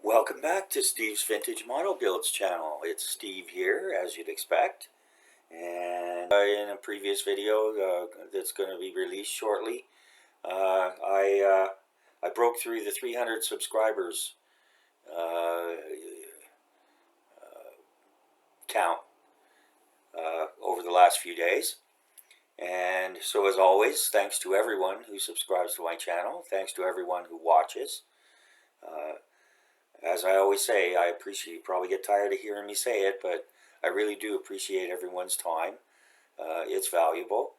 Welcome back to Steve's Vintage Model Builds channel. It's Steve here, as you'd expect. And in a previous video that's going to be released shortly, I broke through the 300 subscribers count over the last few days. And so as always, thanks to everyone who subscribes to my channel. Thanks to everyone who watches. As I always say, I appreciate, you probably get tired of hearing me say it, but I really do appreciate everyone's time. It's valuable,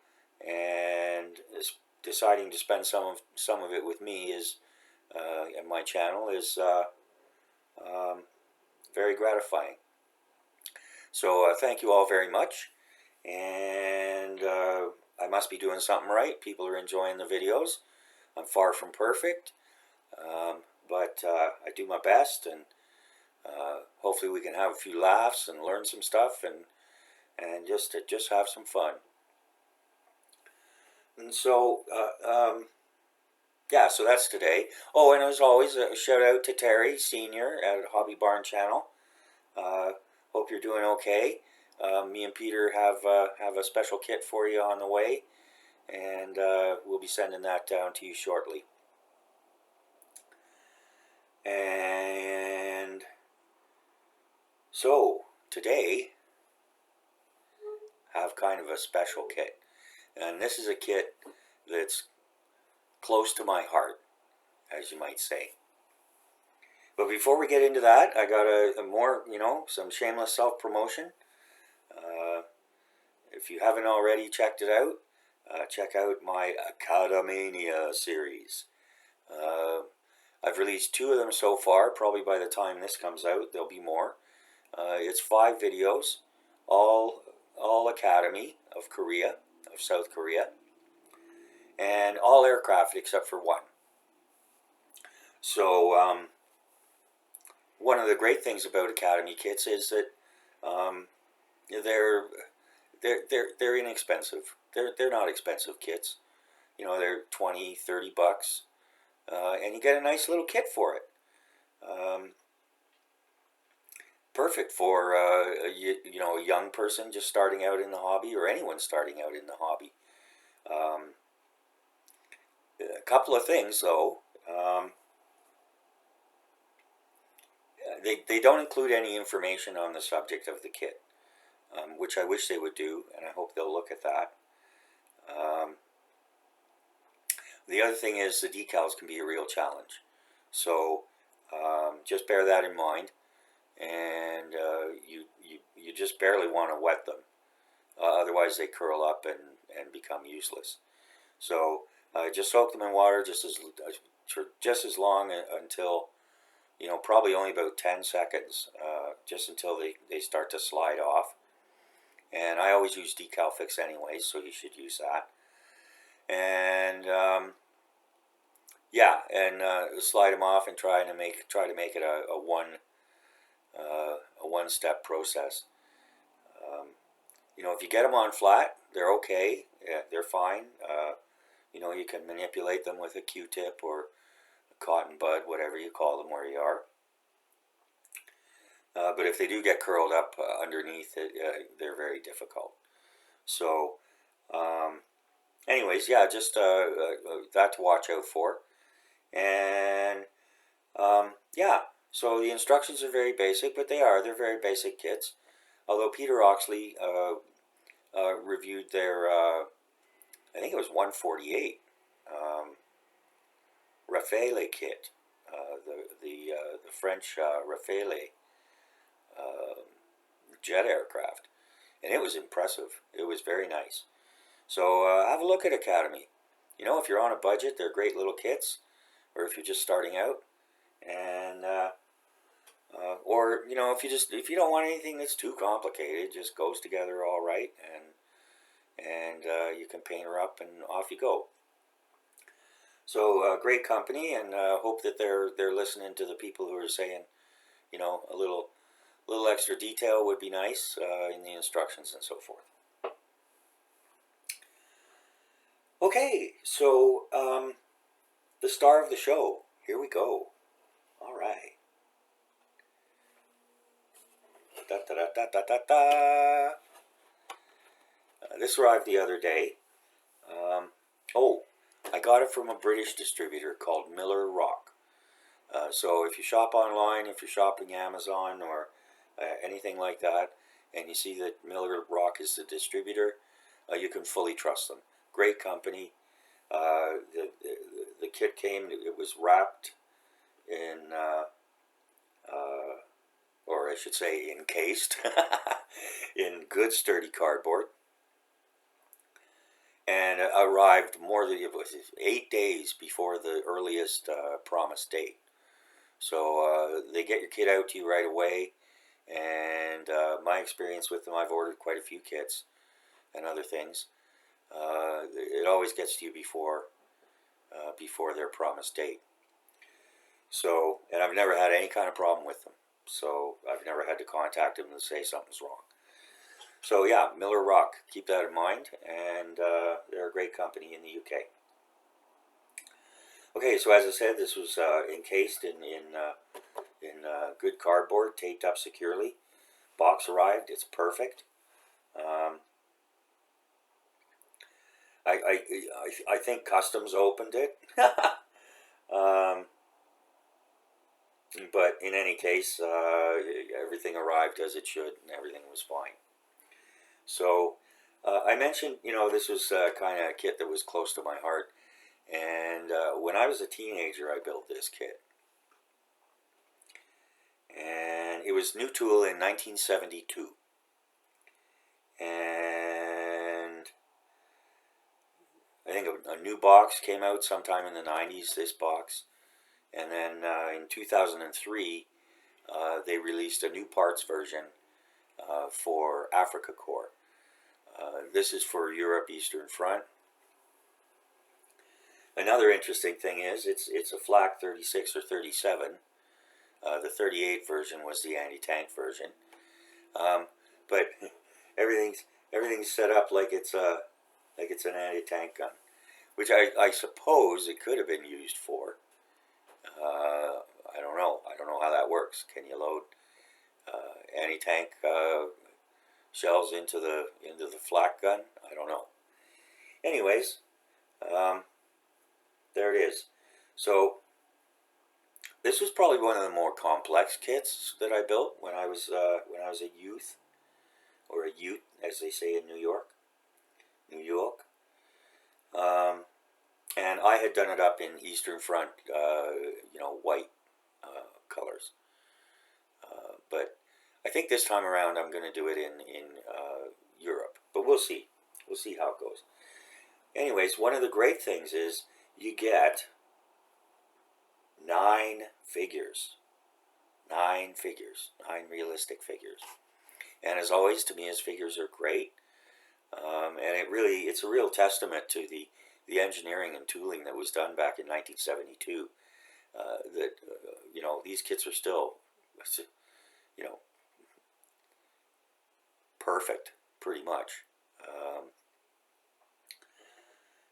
and deciding to spend some of it with me is, and my channel is very gratifying. So thank you all very much, and I must be doing something right. People are enjoying the videos. I'm far from perfect. But I do my best, and hopefully we can have a few laughs and learn some stuff, and just have some fun. And so yeah, so that's today. Oh, and as always, a shout out to Terry Senior at Hobby Barn Channel. Hope you're doing okay. Me and Peter have a special kit for you on the way, and we'll be sending that down to you shortly. And so today I have kind of a special kit, and this is a kit that's close to my heart, as you might say. But before we get into that, I got a more, some shameless self-promotion. If you haven't already checked it out, check out my Academania series. I've released 2 of them so far. Probably by the time this comes out, there'll be more. It's 5 videos, all Academy of Korea, of South Korea, and all aircraft except for 1. So one of the great things about Academy kits is that they're inexpensive. They're not expensive kits. They're 20, 30 bucks. And you get a nice little kit for it. Perfect for a young person just starting out in the hobby, or anyone starting out in the hobby. A couple of things though. They don't include any information on the subject of the kit, which I wish they would do, and I hope they'll look at that. The other thing is the decals can be a real challenge, so just bear that in mind, and you just barely want to wet them, otherwise they curl up and become useless. So just soak them in water just as long until, probably only about 10 seconds, just until they start to slide off. And I always use Decal Fix anyway, so you should use that. And yeah, and slide them off and try to make it a one-step process. If you get them on flat, they're okay. Yeah, they're fine. You can manipulate them with a Q-tip or a cotton bud, whatever you call them where you are. But if they do get curled up underneath it, they're very difficult. So anyways, yeah, just that to watch out for. And yeah, so the instructions are very basic, but they're very basic kits. Although Peter Oxley reviewed their, I think it was 148 Rafale kit, the French Rafale jet aircraft, and it was impressive. It was very nice. So have a look at Academy. If you're on a budget, they're great little kits, or if you're just starting out, and or if you don't want anything that's too complicated, just goes together all right, and you can paint her up and off you go. So great company, and hope that they're listening to the people who are saying, a little extra detail would be nice in the instructions and so forth. Okay, so the star of the show. Here we go. All right. da, da, da, da, da. This arrived the other day. Oh, I got it from a British distributor called Miller Rock. So if you shop online, if you're shopping Amazon or anything like that, and you see that Miller Rock is the distributor, you can fully trust them. Great company. The kit came, it was wrapped in, or I should say encased, in good sturdy cardboard, and arrived more than, it was 8 days before the earliest promised date. So they get your kit out to you right away, and my experience with them, I've ordered quite a few kits and other things. It always gets to you before their promised date. So, and I've never had any kind of problem with them. So I've never had to contact them and say something's wrong. So yeah, Miller Rock, keep that in mind, and they're a great company in the UK. Okay, so as I said, this was encased in good cardboard, taped up securely. Box arrived, it's perfect. I think customs opened it. But in any case, everything arrived as it should, and everything was fine. So I mentioned, this was kind of a kit that was close to my heart. And when I was a teenager, I built this kit. And it was new tool in 1972. And I think a new box came out sometime in the 90s, this box. And then in 2003, they released a new parts version for Africa Corps. This is for Europe Eastern Front. Another interesting thing is it's a Flak 36 or 37. The 38 version was the anti-tank version, but everything's set up like it's an anti-tank gun, which I suppose it could have been used for. I don't know. I don't know how that works. Can you load anti-tank shells into the flak gun? I don't know. Anyways, there it is. So this was probably one of the more complex kits that I built when I was a youth, or a ute, as they say in New York. And I had done it up in Eastern Front, white colors. But I think this time around I'm going to do it in Europe. But we'll see. We'll see how it goes. Anyways, one of the great things is you get 9 figures. 9 realistic figures. And as always, Tamiya's figures are great. And it's a real testament to the engineering and tooling that was done back in 1972. These kits are still, perfect, pretty much.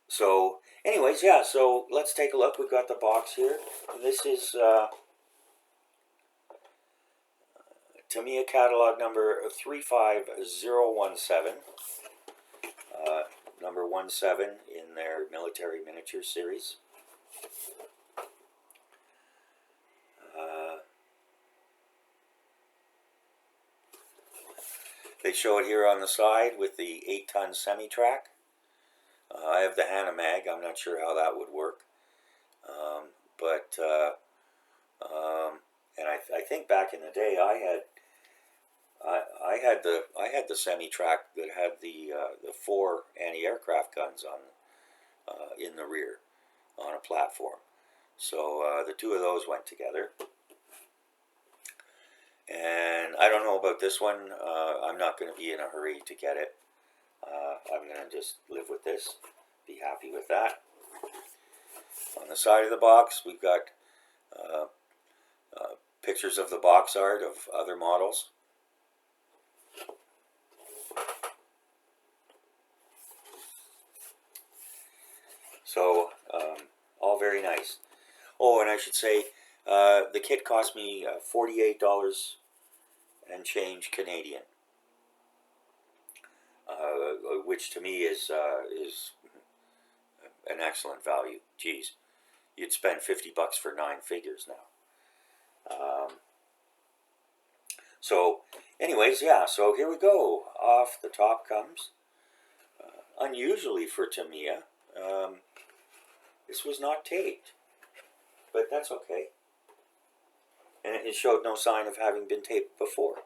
So, anyways, yeah, so let's take a look. We've got the box here. This is Tamiya catalog number 35017. Number 17 in their military miniature series. They show it here on the side with the 8-ton semi-track. I have the Hana mag. I'm not sure how that would work, and I think back in the day I had the semi-track that had the 4 anti-aircraft guns on in the rear on a platform. So the 2 of those went together. And I don't know about this one. I'm not going to be in a hurry to get it. I'm going to just live with this, be happy with that. On the side of the box, we've got pictures of the box art of other models. So, all very nice. Oh, and I should say, the kit cost me $48 and change Canadian, which to me is an excellent value. Geez, you'd spend $50 for 9 figures now. So, anyways, yeah. So here we go. Off the top comes. Unusually for Tamiya, this was not taped, but that's okay. And it showed no sign of having been taped before.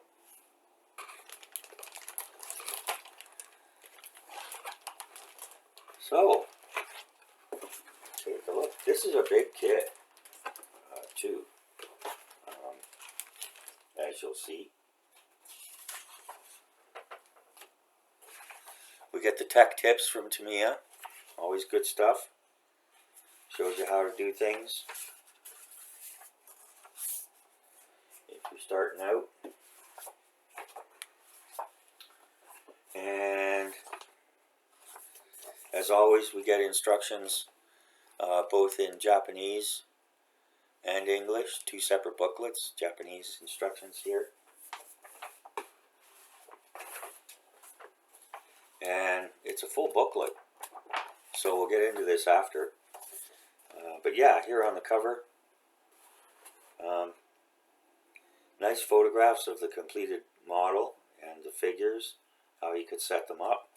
So, take a look. This is a big kit, too, as you'll see. We get the tech tips from Tamiya. Always good stuff. Shows you how to do things if you're starting out. And as always, we get instructions both in Japanese and English. 2 separate booklets. Japanese instructions here. And it's a full booklet, so we'll get into this after. But yeah, here on the cover, nice photographs of the completed model and the figures, how you could set them up.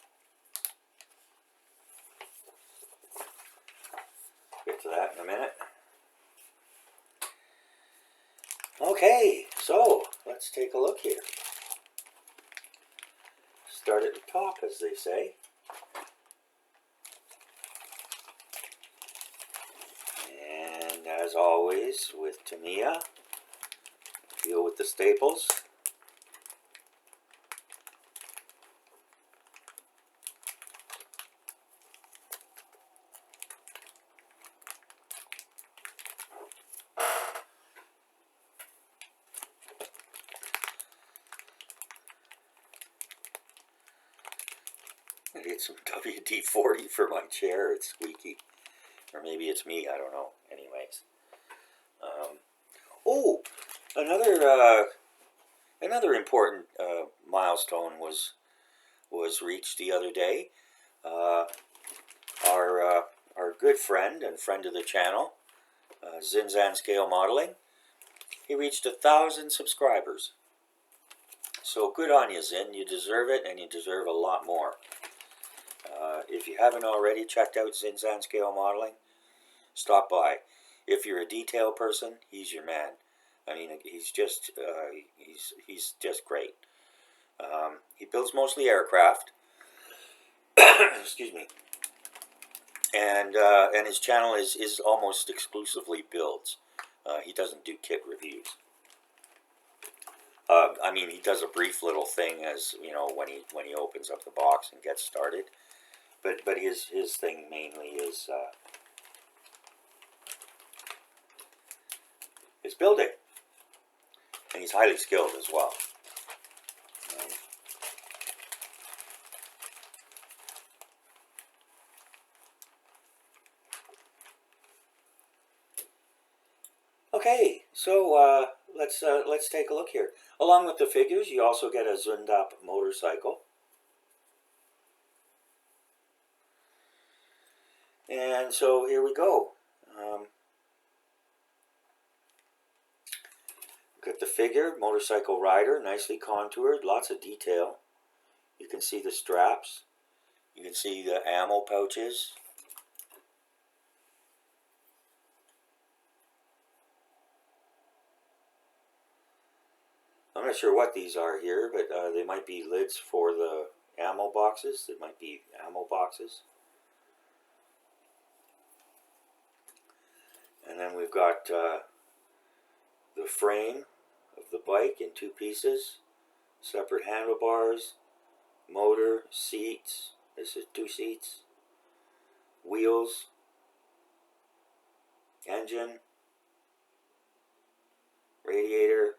Get to that in a minute. Okay, so let's take a look here. Start at the top, as they say. And as always with Tamiya, deal with the staples. I need some WD-40 for my chair. It's squeaky. Or maybe it's me, I don't know. Anyways. Oh, another important milestone was reached the other day. Our good friend and friend of the channel, Zinzan Scale Modeling, he reached 1,000 subscribers. So good on you, Zin. You deserve it, and you deserve a lot more. If you haven't already checked out Zinzan Scale Modeling, stop by. If you're a detail person, he's your man. I mean, he's just great. He builds mostly aircraft. Excuse me. And his channel is almost exclusively builds. He doesn't do kit reviews. I mean, he does a brief little thing, as you know, when he opens up the box and gets started. But his thing mainly is building, and he's highly skilled as well. Okay, so let's take a look here. Along with the figures, you also get a zoomed up motorcycle. And so here we go. Got the figure, motorcycle rider, nicely contoured, lots of detail. You can see the straps. You can see the ammo pouches. I'm not sure what these are here, but they might be lids for the ammo boxes. They might be ammo boxes. And then we've got the frame of the bike in 2 pieces, separate handlebars, motor, seats. This is 2 seats, wheels, engine, radiator.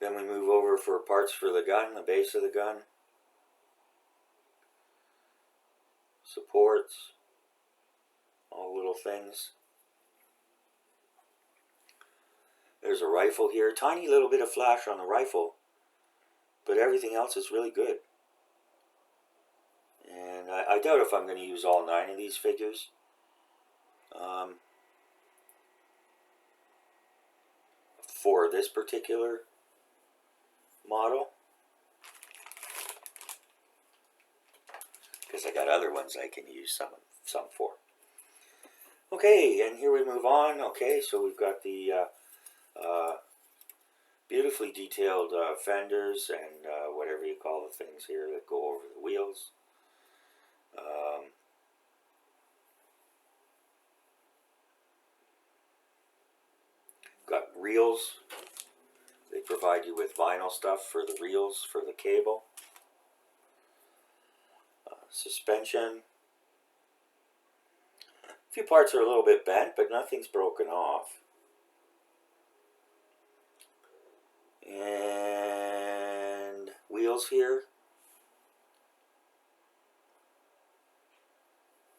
Then we move over for parts for the gun, the base of the gun, supports, all little things. There's a rifle here. Tiny little bit of flash on the rifle, but everything else is really good. And I doubt if I'm going to use all 9 of these figures. For this particular model, because I got other ones I can use some for. Okay, and here we move on. Okay, so we've got the beautifully detailed fenders and whatever you call the things here that go over the wheels. Got reels. They provide you with vinyl stuff for the reels, for the cable. Suspension. A few parts are a little bit bent, but nothing's broken off. And wheels here.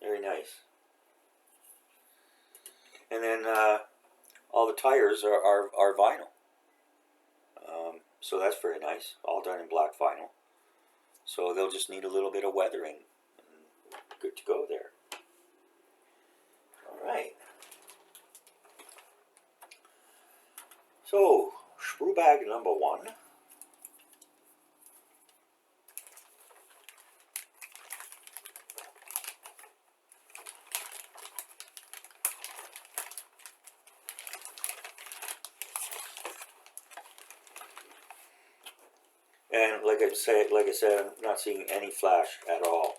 Very nice. And then all the tires are vinyl. So that's very nice. All done in black vinyl. So they'll just need a little bit of weathering. Good to go there. Alright. So, sprue bag number 1. And like I said, I'm not seeing any flash at all.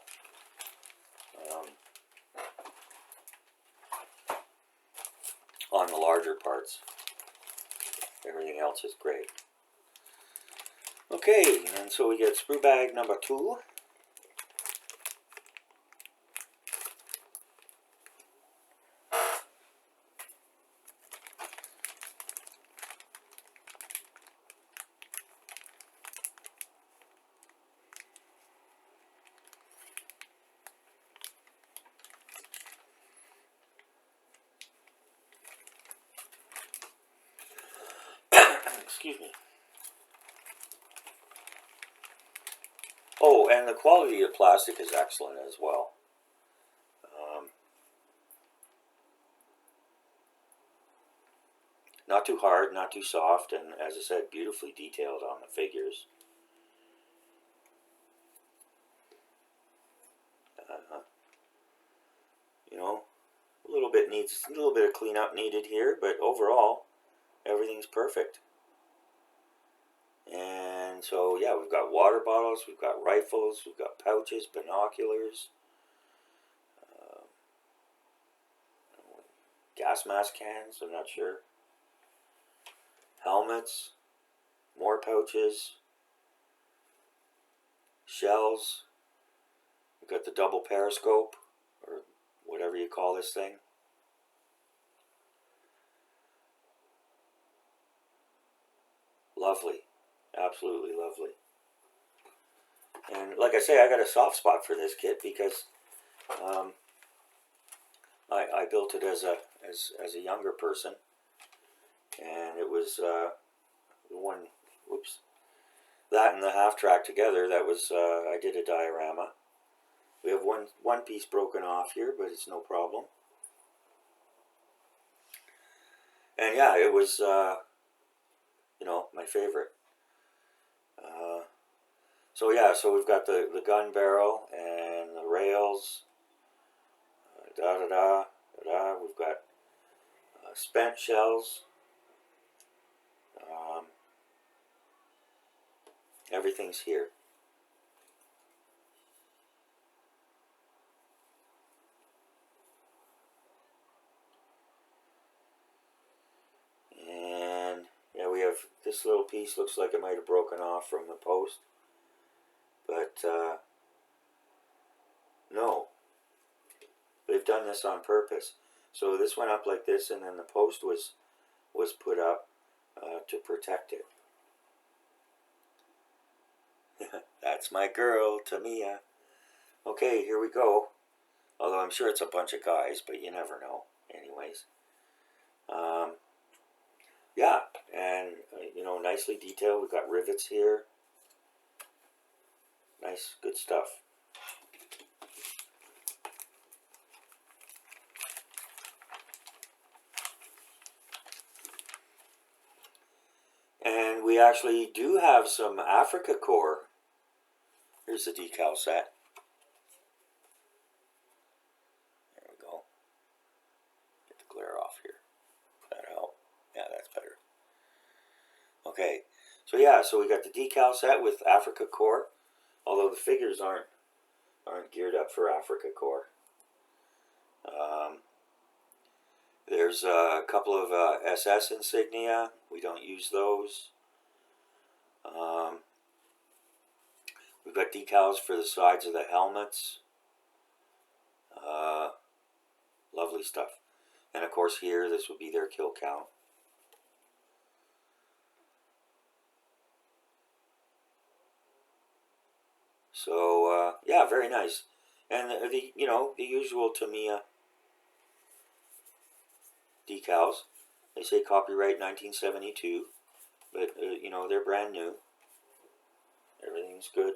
On the larger parts. Everything else is great. Okay, and so we get sprue bag number 2. Excuse me. Oh, and the quality of the plastic is excellent as well. Not too hard, not too soft, and as I said, beautifully detailed on the figures. You know, a little bit of cleanup needed here, but overall, everything's perfect. And so, yeah, we've got water bottles, we've got rifles, we've got pouches, binoculars, gas mask cans, I'm not sure, helmets, more pouches, shells, we've got the double periscope, or whatever you call this thing. Lovely. Absolutely lovely. And like I say, I got a soft spot for this kit because I built it as a younger person, and it was the one. Whoops, that and the half track together. That was I did a diorama. We have one piece broken off here, but it's no problem. And yeah, it was you know, my favorite. So yeah, so we've got the gun barrel and the rails, we've got spent shells, everything's here. And yeah, we have this little piece, looks like it might have broken off from the post. But no, they've done this on purpose. So this went up like this, and then the post was put up to protect it. That's my girl, Tamiya. Okay, here we go. Although I'm sure it's a bunch of guys, but you never know. Anyways, yeah, and you know, nicely detailed. We've got rivets here. Nice, good stuff. And we actually do have some Africa core. Here's the decal set. There we go. Get the glare off here. That'll help. Yeah, that's better. Okay, so yeah, so we got the decal set with Africa core, although the figures aren't geared up for Africa core. There's a couple of SS insignia. We don't use those. We've got decals for the sides of the helmets. Lovely stuff. And of course here, this would be their kill count. So yeah, very nice. And the you know, the usual Tamiya decals. They say copyright 1972, but you know, they're brand new. Everything's good.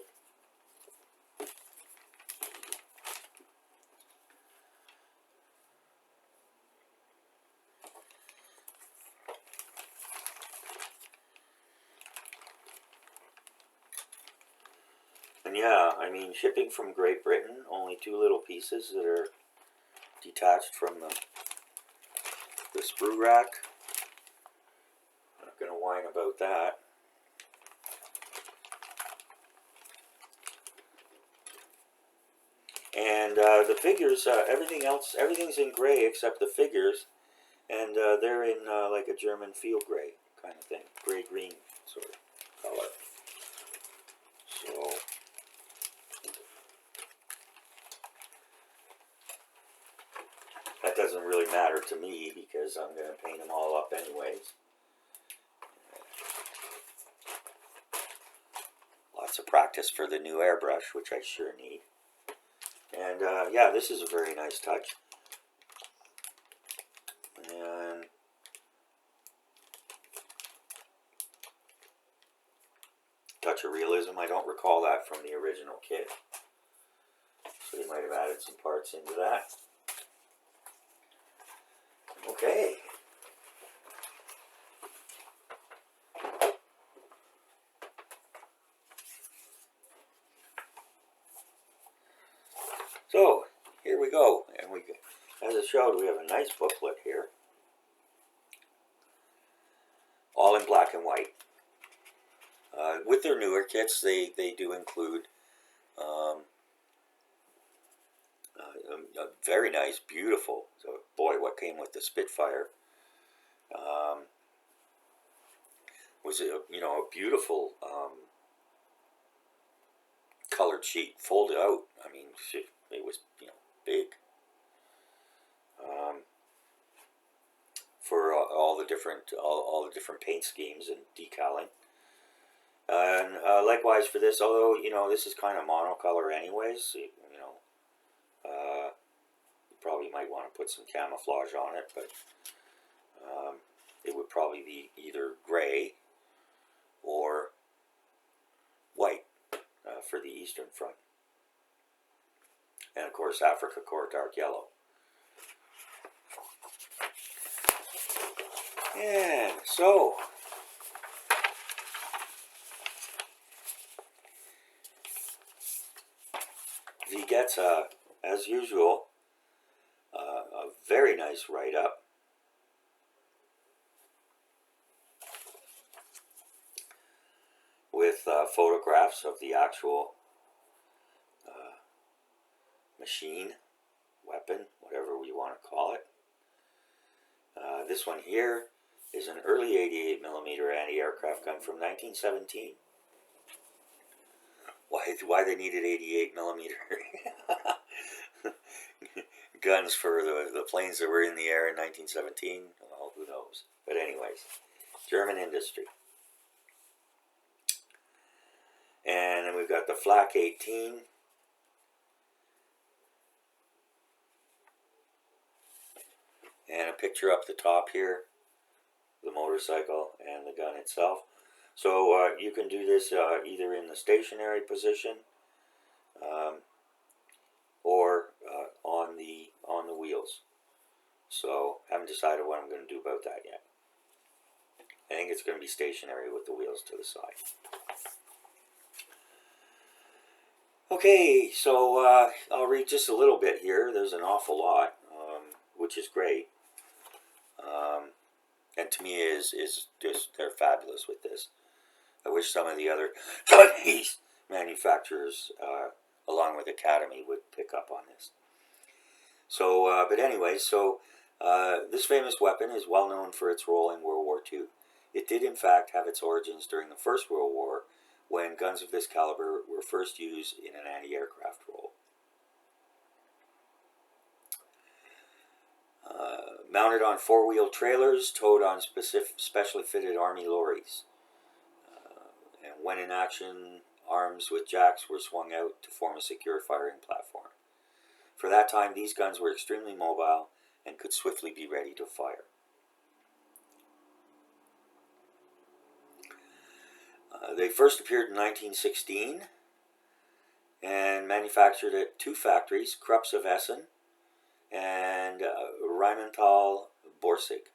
And yeah, I mean, shipping from Great Britain, only 2 little pieces that are detached from the sprue rack. I'm not going to whine about that. And the figures, everything else, everything's in gray except the figures, and they're in like a German field gray kind of thing, gray-green sort of color. So that doesn't really matter to me because I'm going to paint them all up anyways. Lots of practice for the new airbrush, which I sure need. And yeah, this is a very nice touch. And touch of realism. I don't recall that from the original kit, so they might have added some parts into that. Okay. So here we go, and as it showed, we have a nice booklet here, all in black and white. With their newer kits, they do include a very nice, beautiful. So boy, what came with the Spitfire was a a beautiful colored sheet, folded out. I mean, it was big. For all the different paint schemes and decaling. And likewise for this, although this is kind of monocolor anyways, you probably might want to put some camouflage on it, but it would probably be either gray or white for the eastern front, and of course Africa core dark yellow. And so he gets, as usual, a very nice write-up. With photographs of the actual machine, weapon, whatever we want to call it. This one here is an early 88mm anti-aircraft gun from 1917. Why they needed 88mm guns for the planes that were in the air in 1917? Well, who knows? But anyways, German industry. And then we've got the Flak 18. and a picture up the top here, the motorcycle and the gun itself. So you can do this either in the stationary position or on the wheels. So haven't decided what I'm going to do about that yet. I think it's going to be stationary with the wheels to the side. Okay, so I'll read just a little bit here. There's an awful lot, which is great. And Tamiya is just, they're fabulous with this. I wish some of the other Chinese manufacturers, along with Academy, would pick up on this. So, but anyway, so this famous weapon is well known for its role in World War II. It did, in fact, have its origins during the First World War, when guns of this caliber were first used in an anti-aircraft role. Mounted on four-wheel trailers, towed on specially fitted Army lorries. And when in action, arms with jacks were swung out to form a secure firing platform. For that time, these guns were extremely mobile and could swiftly be ready to fire. They first appeared in 1916 and manufactured at two factories, Krupps of Essen and Rheinmetall Borsig.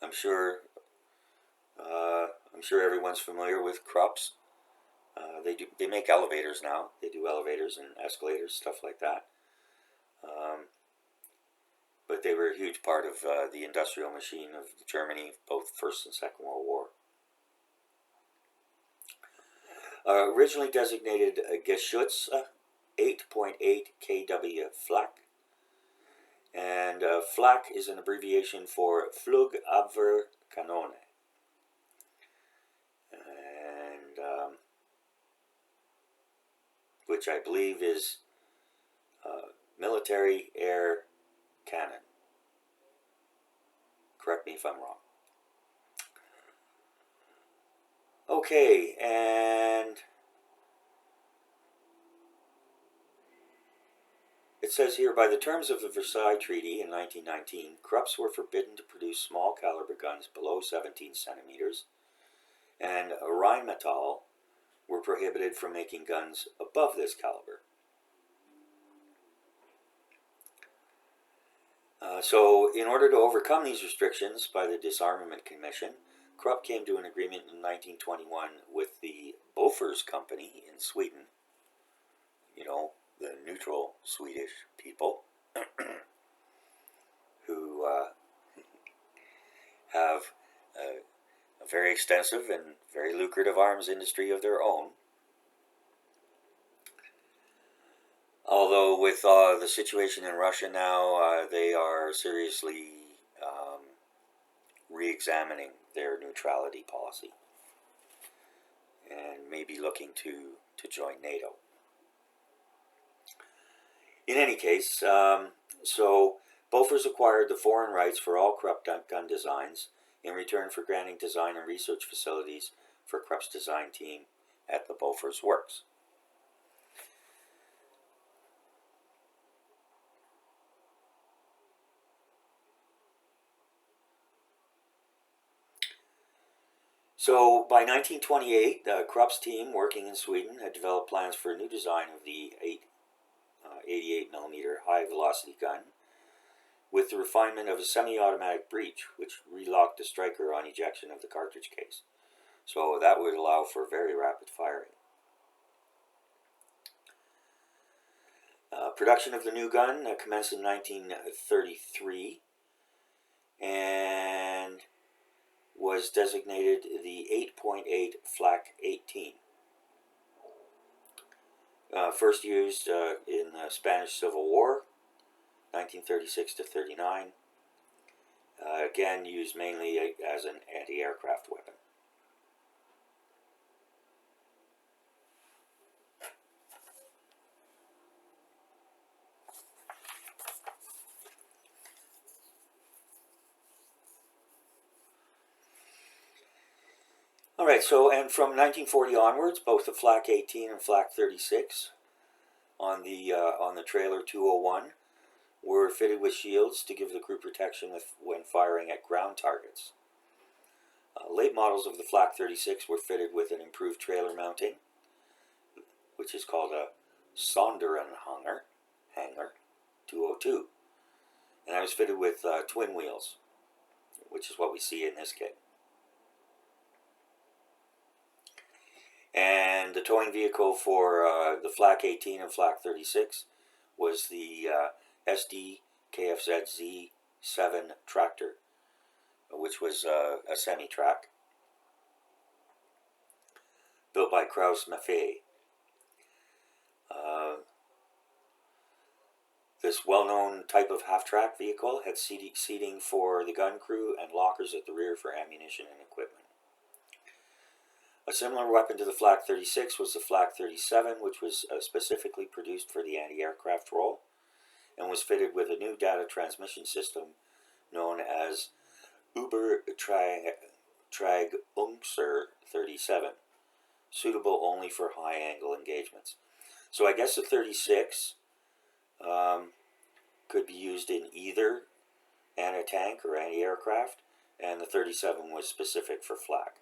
I'm sure everyone's familiar with Krupps. They make elevators now. They do elevators and escalators, stuff like that. But they were a huge part of the industrial machine of Germany, both First and Second World War. Originally designated Geschütz 8.8 kW Flak, and Flak is an abbreviation for Flugabwehrkanone, and which I believe is military air cannon. Correct me if I'm wrong. Okay, and it says here, by the terms of the Versailles Treaty in 1919, Krupps were forbidden to produce small caliber guns below 17 centimeters, and Rheinmetall were prohibited from making guns above this caliber. So, in order to overcome these restrictions by the Disarmament Commission, Krupp came to an agreement in 1921 with the Bofors Company in Sweden, you know, the neutral Swedish people, who have a very extensive and very lucrative arms industry of their own. Although with the situation in Russia now, they are seriously re-examining their neutrality policy and maybe looking to join NATO. In any case, so Bofors acquired the foreign rights for all Krupp gun designs in return for granting design and research facilities for Krupp's design team at the Bofors Works. So by 1928, Krupp's team working in Sweden had developed plans for a new design of the 88mm high-velocity gun with the refinement of a semi-automatic breech, which relocked the striker on ejection of the cartridge case. So that would allow for very rapid firing. Production of the new gun commenced in 1933 and was designated the 8.8 Flak 18. First used in the Spanish Civil War, 1936 to 39. Again, used mainly as an anti-aircraft weapon. Alright, so, and from 1940 onwards, both the Flak 18 and Flak 36 on the trailer 201 were fitted with shields to give the crew protection when firing at ground targets. Late models of the Flak 36 were fitted with an improved trailer mounting, which is called a Sonderanhanger hanger 202, and I was fitted with twin wheels, which is what we see in this kit. And the towing vehicle for the Flak 18 and Flak 36 was the SD KFZ Z7 tractor, which was a semi-track built by Kraus Maffei. This well-known type of half-track vehicle had seating for the gun crew and lockers at the rear for ammunition and equipment. A similar weapon to the Flak 36 was the Flak 37, which was specifically produced for the anti-aircraft role and was fitted with a new data transmission system known as Übertragungsser 37, suitable only for high-angle engagements. So I guess the 36 could be used in either anti-tank or anti-aircraft, and the 37 was specific for Flak.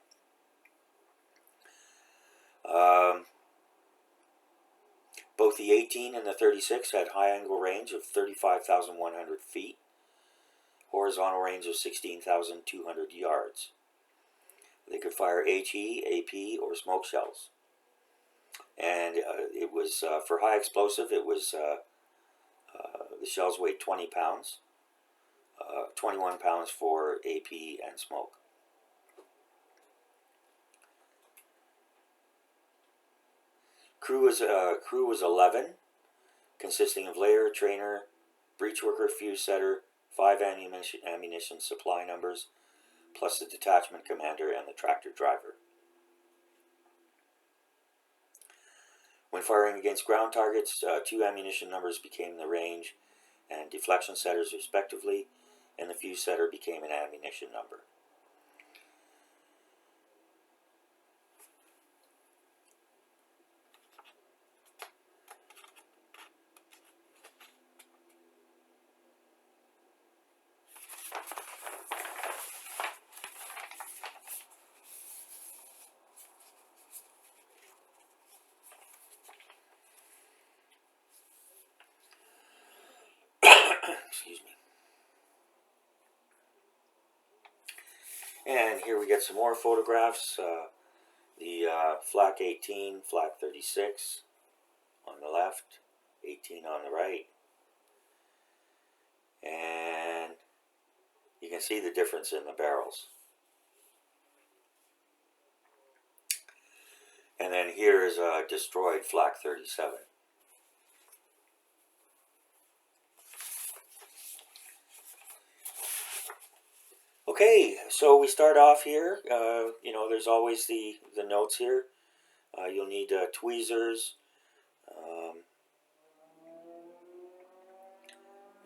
Both the 18 and the 36 had high-angle range of 35,100 feet, horizontal range of 16,200 yards. They could fire HE, AP, or smoke shells. And it was, for high explosive, it was, the shells weighed 20 pounds, 21 pounds for AP and smoke. Crew was 11, consisting of layer, trainer, breech worker, fuse setter, 5 ammunition supply numbers, plus the detachment commander and the tractor driver. When firing against ground targets, 2 ammunition numbers became the range and deflection setters respectively, and the fuse setter became an ammunition number. Excuse me. And here we get some more photographs. The Flak 18, Flak 36 on the left, 18 on the right. And you can see the difference in the barrels. And then here is a destroyed Flak 37. Okay, so we start off here. There's always the notes here. You'll need tweezers.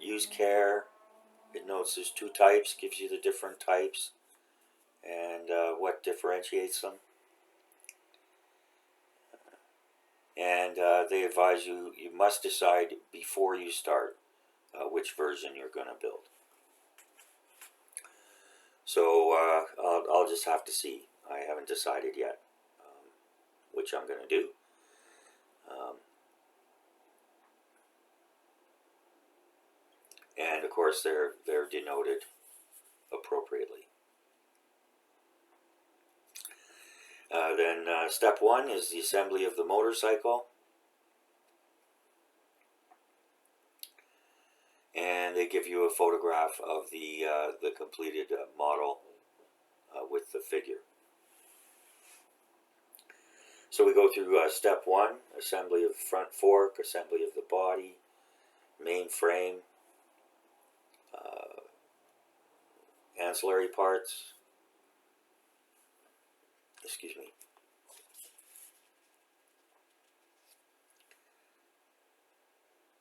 Use care. It notes there's 2 types, gives you the different types and what differentiates them. And they advise you must decide before you start which version you're going to build. So I'll just have to see. I haven't decided yet which I'm going to do. And of course they're denoted appropriately. Then step 1 is the assembly of the motorcycle. And they give you a photograph of the completed model with the figure. So we go through step 1, assembly of the front fork, assembly of the body, main frame, ancillary parts,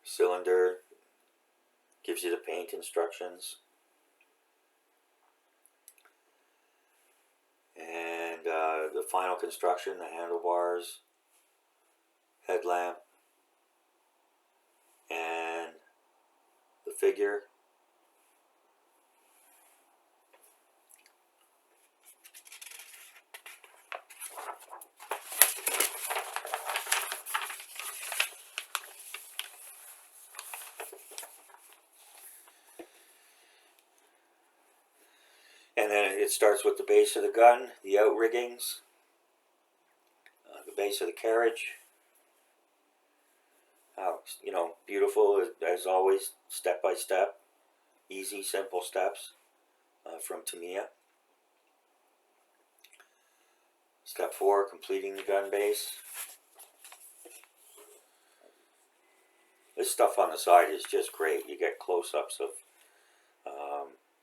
cylinder, gives you the paint instructions, and the final construction, the handlebars, headlamp, and the figure. And then it starts with the base of the gun, the outriggings, the base of the carriage. How, you know, beautiful as always, step by step, easy, simple steps from Tamiya. Step 4, completing the gun base. This stuff on the side is just great. You get close-ups of,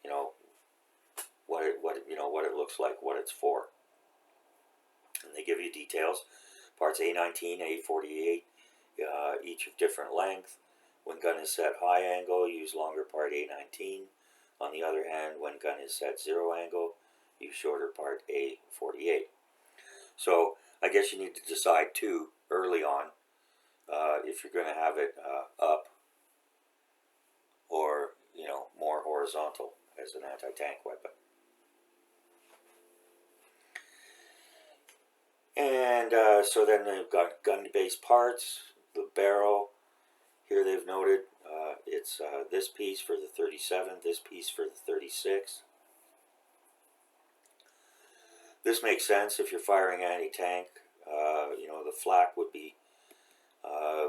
you know, what it looks like, what it's for, and they give you details. Parts A19, A48, each of different length. When gun is set high angle, use longer part A19. On the other hand, when gun is set 0 angle, use shorter part A48. So I guess you need to decide too early on if you're going to have it up or, you know, more horizontal as an anti-tank weapon. And so then they've got gun base parts, the barrel. Here they've noted it's this piece for the 37, this piece for the 36. This makes sense if you're firing anti-tank. You know, the flak would be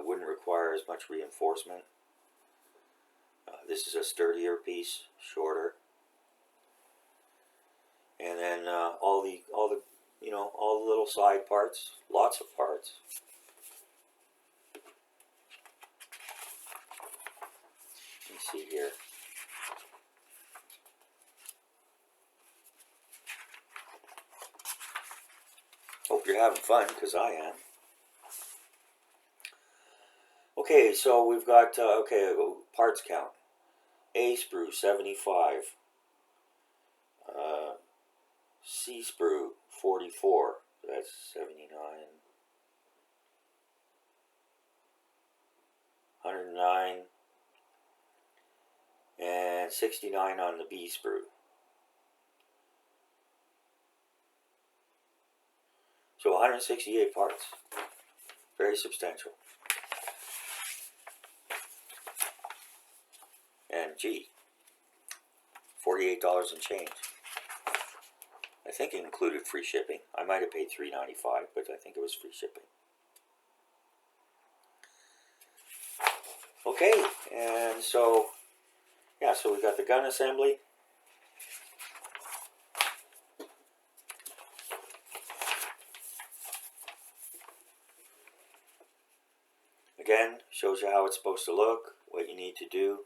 wouldn't require as much reinforcement. This is a sturdier piece, shorter, and then all the you know, all the little side parts, lots of parts. Let me see here. Hope you're having fun, because I am. Okay, so we've got, parts count. A sprue, 75. C sprue, 44. That's 79. 109. And 69 on the B sprue. So 168 parts. Very substantial. And gee, $48 and change. I think it included free shipping. I might have paid $3.95, but I think it was free shipping. Okay, and so, yeah, so we got the gun assembly. Again, shows you how it's supposed to look, what you need to do.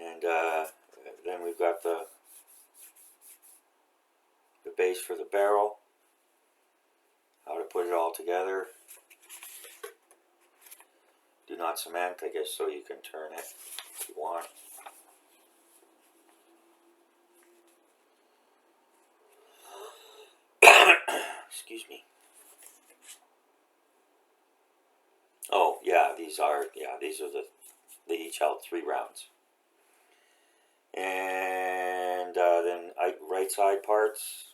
And then we've got the base for the barrel, how to put it all together. Do not cement, I guess, so you can turn it if you want. Excuse me. Oh, yeah, these are they each held 3 rounds. And then right side parts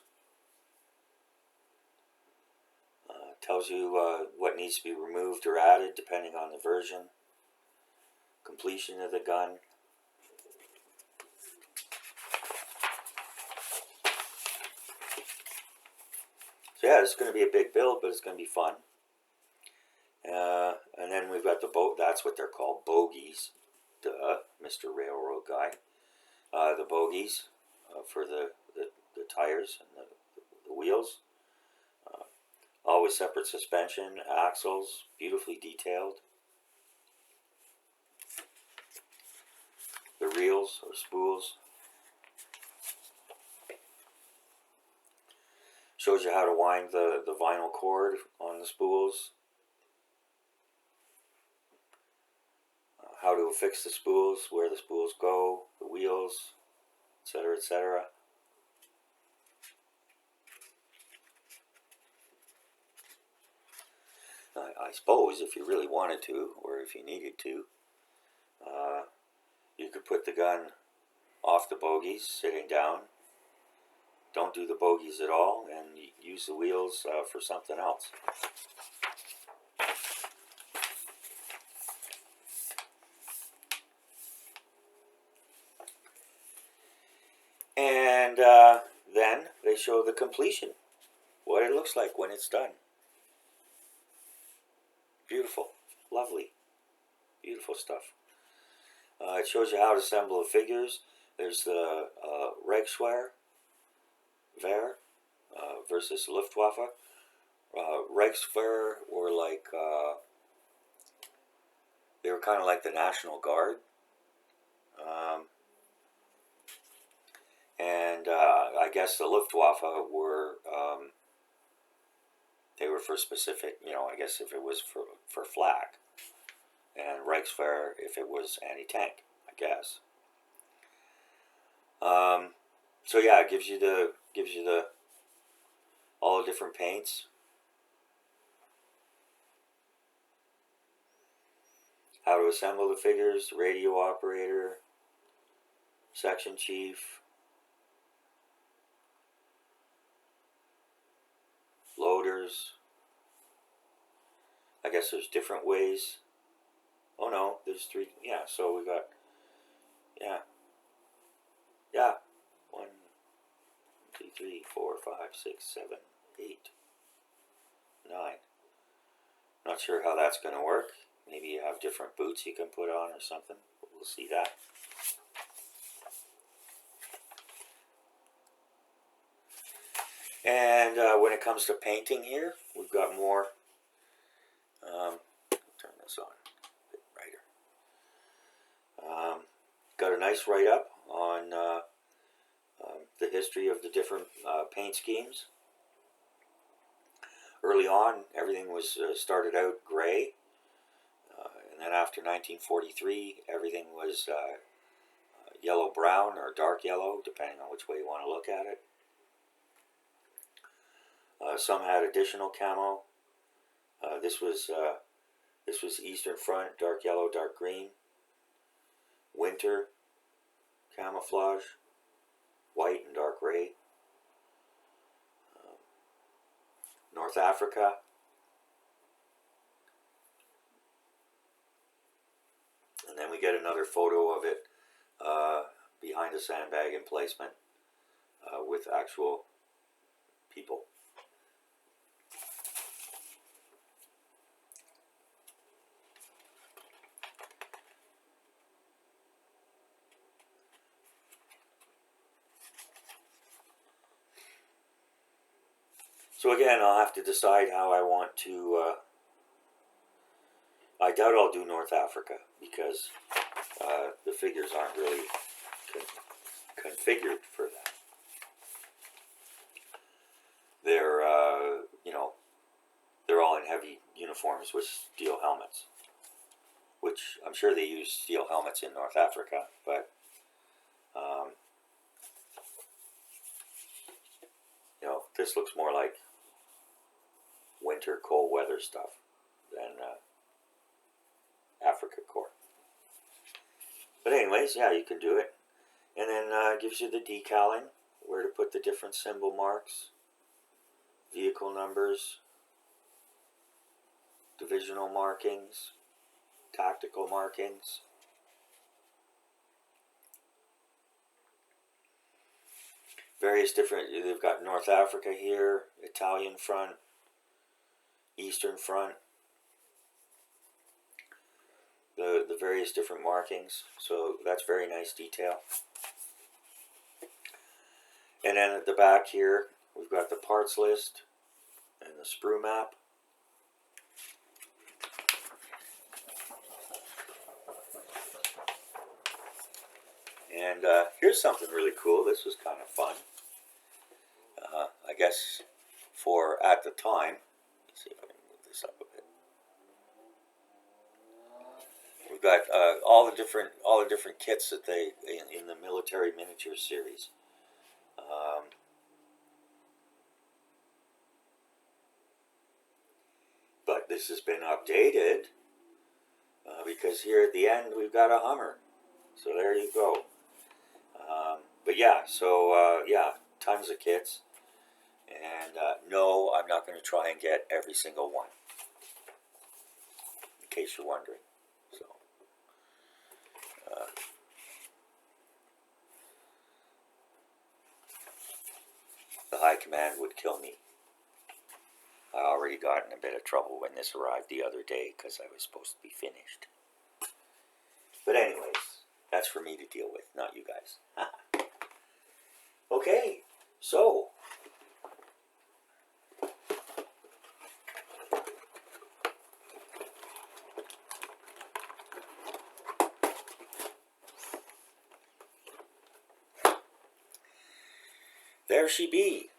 tells you what needs to be removed or added depending on the version. Completion of the gun. So yeah, it's going to be a big build, but it's going to be fun. And then we've got the boat. That's what they're called, bogies. Duh, Mr. Railroad guy. The bogies for the tires and the wheels. Always separate suspension, axles, beautifully detailed. The reels or spools. Shows you how to wind the vinyl cord on the spools. How to affix the spools, where the spools go, the wheels, etc., etc. I suppose if you really wanted to, or if you needed to, you could put the gun off the bogies, sitting down. Don't do the bogies at all, and use the wheels for something else. And then they show the completion, what it looks like when it's done. Beautiful, lovely, beautiful stuff. It shows you how to assemble the figures. There's the Reichswehr versus Luftwaffe. Reichswehr were like, they were kind of like the National Guard. And I guess the Luftwaffe were, they were for specific, I guess if it was for Flak. And Reichswehr if it was anti-tank, I guess. So yeah, it gives you the all the different paints. How to assemble the figures, radio operator, section chief, loaders. I guess there's different ways. Oh no, there's 3. Yeah, so we got, yeah. 1, 2, 3, 4, 5, 6, 7, 8, 9. Not sure how that's going to work. Maybe you have different boots you can put on or something. We'll see that. And when it comes to painting here, we've got more. Turn this on a bit brighter. Got a nice write-up on the history of the different paint schemes. Early on, everything was started out gray, and then after 1943, everything was yellow-brown or dark yellow, depending on which way you want to look at it. Some had additional camo. This was Eastern Front, dark yellow, dark green. Winter, camouflage, white and dark gray. North Africa. And then we get another photo of it behind a sandbag emplacement with actual people. So again, I'll have to decide how I want to, I doubt I'll do North Africa because the figures aren't really configured for that. They're, they're all in heavy uniforms with steel helmets, which I'm sure they use steel helmets in North Africa, but this looks more like winter cold weather stuff than Africa Corps. But anyways, yeah, you can do it. And then gives you the decaling, where to put the different symbol marks, vehicle numbers, divisional markings, tactical markings. Various different, they've got North Africa here, Italian front, Eastern front, the various different markings. So that's very nice detail. And then at the back here, we've got the parts list and the sprue map. And here's something really cool. This was kind of fun. I guess for at the time. Let's see if I can move this up a bit. We've got all the different kits that they in the military miniature series. But this has been updated because here at the end we've got a Hummer. So there you go. But yeah, so yeah, tons of kits. And no, I'm not going to try and get every single one, in case you're wondering. So the high command would kill me. I already got in a bit of trouble when this arrived the other day because I was supposed to be finished. But anyways, that's for me to deal with, not you guys. Okay, so there she be.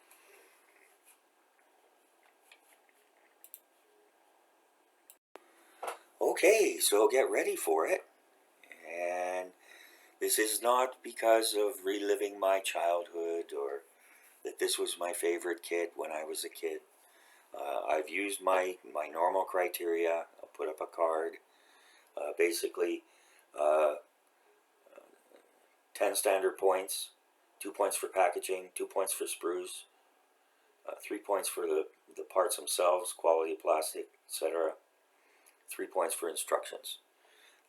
Okay, so get ready for it. And this is not because of reliving my childhood or that this was my favorite kit when I was a kid. I've used my normal criteria. I'll put up a card. Basically, 10 standard points, 2 points for packaging, 2 points for sprues, 3 points for the parts themselves, quality of plastic, etc. 3 points for instructions.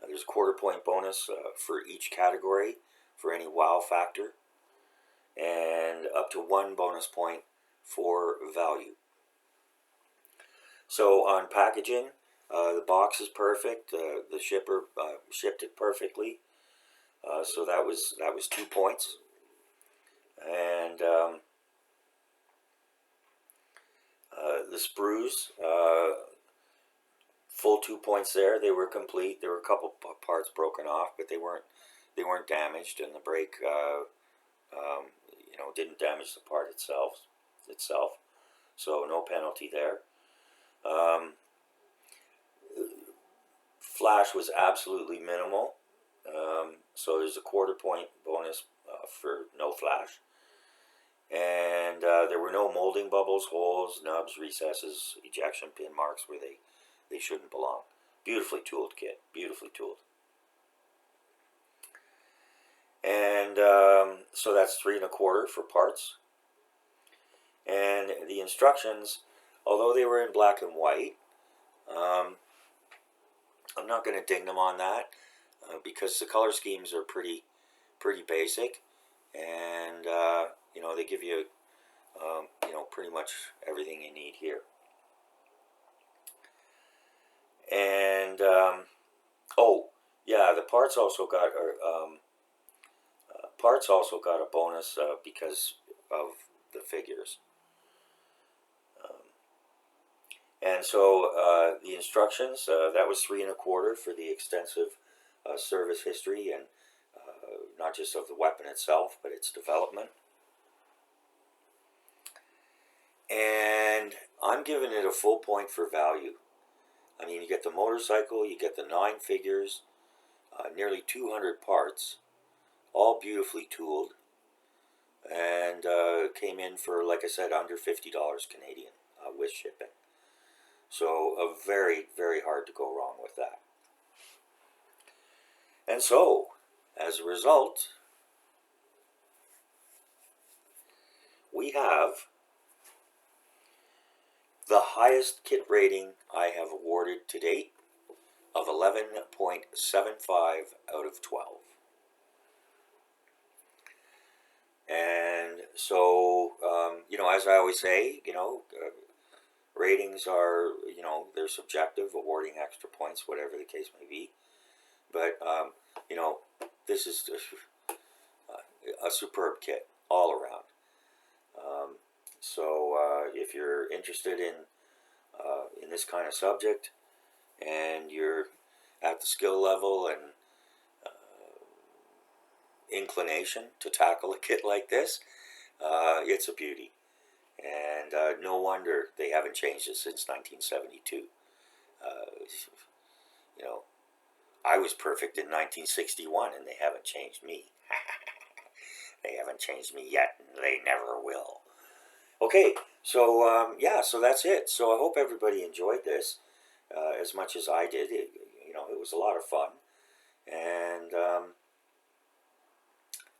There's a quarter-point bonus for each category for any wow factor, and up to 1 bonus point for value. So on packaging, the box is perfect. The shipper shipped it perfectly, so that was 2 points. And the sprues, full 2 points there. They were complete. There were a couple parts broken off, but they weren't damaged, and the brake didn't damage the part itself. So no penalty there. Flash was absolutely minimal, so there's a quarter-point bonus for no flash. And there were no molding bubbles, holes, nubs, recesses, ejection pin marks where they shouldn't belong. Beautifully tooled kit, beautifully tooled. And so that's 3 1/4 for parts. And the instructions, although they were in black and white, I'm not going to ding them on that because the color schemes are pretty basic, and they give you pretty much everything you need here. And oh yeah, the parts also got a bonus because of the figures. And so the instructions, that was 3 1/4 for the extensive service history, and not just of the weapon itself, but its development. And I'm giving it a full point for value. I mean, you get the motorcycle, you get the 9 figures, nearly 200 parts, all beautifully tooled, and came in for, like I said, under $50 Canadian with shipping. So very, very hard to go wrong with that. And so, as a result, we have the highest kit rating I have awarded to date of 11.75 out of 12. And so, as I always say, ratings are, they're subjective, awarding extra points, whatever the case may be. But, this is a superb kit all around. So if you're interested in this kind of subject, and you're at the skill level and inclination to tackle a kit like this, it's a beauty. And no wonder they haven't changed it since 1972. I was perfect in 1961, and they haven't changed me. They haven't changed me yet, and they never will. Okay, so yeah, so that's it. So I hope everybody enjoyed this, as much as I did. It was a lot of fun, and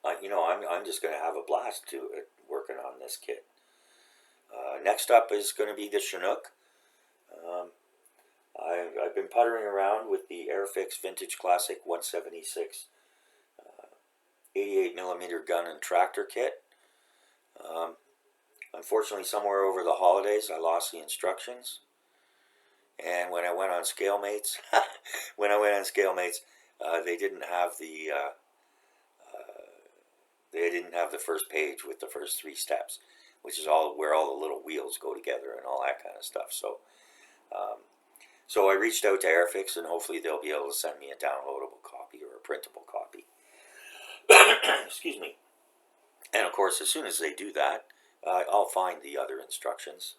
I'm just going to have a blast working on this kit. Next up is going to be the Chinook. Um, I've been puttering around with the Airfix Vintage Classic 176 88mm gun and tractor kit. Unfortunately, somewhere over the holidays, I lost the instructions. And when I went on ScaleMates, they didn't have the first page with the first 3 steps, which is all where all the little wheels go together and all that kind of stuff. So I reached out to Airfix, and hopefully they'll be able to send me a downloadable copy or a printable copy. Excuse me. And of course, as soon as they do that, I'll find the other instructions.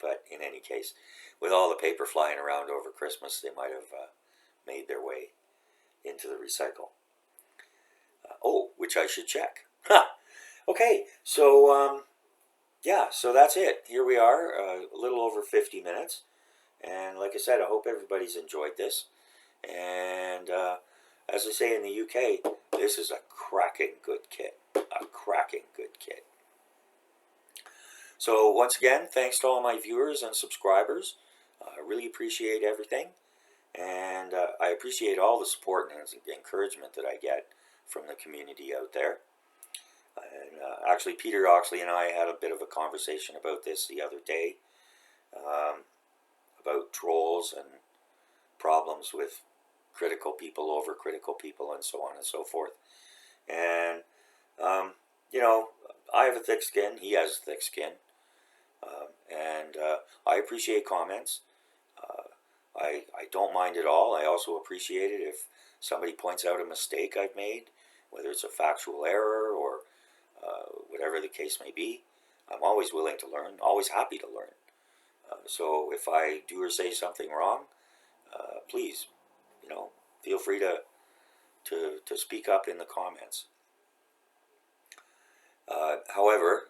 But in any case, with all the paper flying around over Christmas, they might have made their way into the recycle. Which I should check. Okay, so yeah, so that's it. Here we are, a little over 50 minutes. And like I said, I hope everybody's enjoyed this. And as I say in the UK, this is a cracking good kit. A cracking good kit. So once again, thanks to all my viewers and subscribers. I really appreciate everything. And I appreciate all the support and encouragement that I get from the community out there. And actually, Peter Oxley and I had a bit of a conversation about this the other day. About trolls and problems with critical people over critical people and so on and so forth. And, I have a thick skin. He has a thick skin. And I appreciate comments. I don't mind at all. I also appreciate it if somebody points out a mistake I've made, whether it's a factual error or whatever the case may be. I'm always willing to learn, always happy to learn. So if I do or say something wrong, please, feel free to speak up in the comments. However,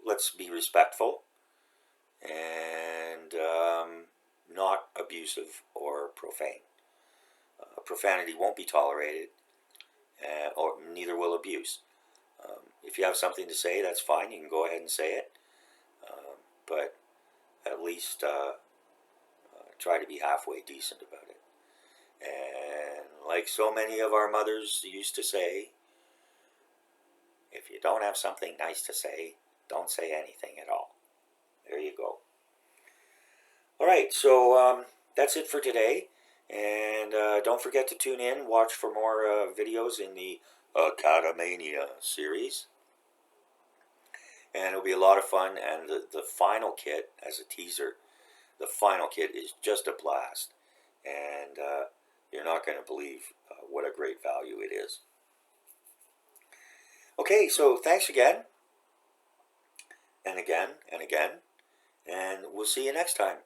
let's be respectful and not abusive or profane. Profanity won't be tolerated, or neither will abuse. If you have something to say, that's fine. You can go ahead and say it. But at least try to be halfway decent about it. And like so many of our mothers used to say, if you don't have something nice to say, don't say anything at all. There you go. All right, so that's it for today. And don't forget to tune in, watch for more videos in the Academania series. And it'll be a lot of fun. And the final kit, as a teaser, the final kit is just a blast. And you're not going to believe what a great value it is. Okay, so thanks again. And again, and again. And we'll see you next time.